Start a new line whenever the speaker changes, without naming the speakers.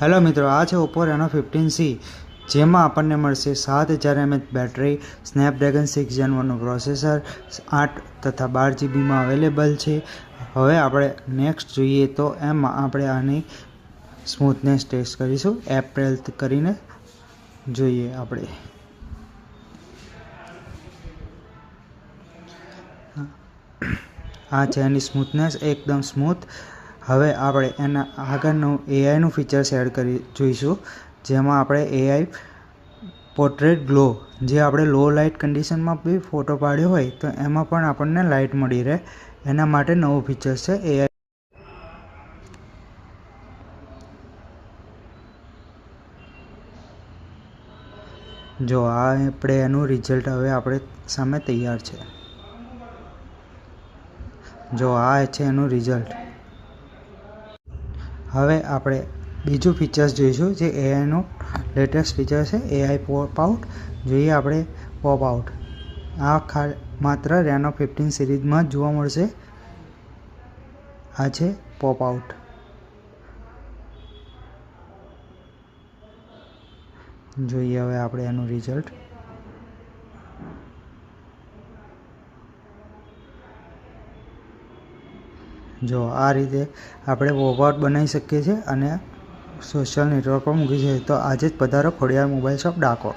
Hello મિત્રો, આ છે ઓપ્પો રેનો 15C, જેમાં આપણને મળશે 7000 mAh બેટરી, સ્નેપડ્રેગન 6 Gen 1નું પ્રોસેસર, 8 તથા 12 GBમાં અવેલેબલ છે. હવે આપણે નેક્સ્ટ જોઈએ તો એમાં આપણે આની સ્મૂથનેસ ટેસ્ટ કરીશું. એપ્રિલ કરીને જોઈએ આપણે. આ છે એની સ્મૂથનેસ, એકદમ સ્મૂથ. હવે આપણે એના આગળનું એઆઈનું ફીચર્સ એડ કરી જોઈશું, જેમાં આપણે એઆઈ પોર્ટ્રેટ ગ્લો, જે આપણે લો લાઇટ કન્ડિશનમાં બી ફોટો પાડ્યો હોય તો એમાં પણ આપણને લાઇટ મળી રહે, એના માટે નવું ફીચર્સ છે એઆઈ. જો આ આપણે એનું રિઝલ્ટ હવે આપણે સામે તૈયાર છે. જો આ છે એનું રિઝલ્ટ. હવે આપણે બીજું ફીચર્સ જોઈશું, જે એઆઈનું લેટેસ્ટ ફીચર છે, એઆઈ પોપ આઉટ. જોઈએ આપણે પોપ આઉટ. આ માત્ર રેનો 15 સિરીઝમાં જ જોવા મળશે. આ છે પોપ આઉટ. જોઈએ હવે આપણે એનું રિઝલ્ટ. જો આ રીતે આપણે પોપ આઉટ બનાવી શકીએ છીએ અને સોશિયલ નેટવર્ક પર મૂકી શકીએ. તો આજે જ પધારો ખોડિયાર મોબાઈલ શોપ, ડાકોર.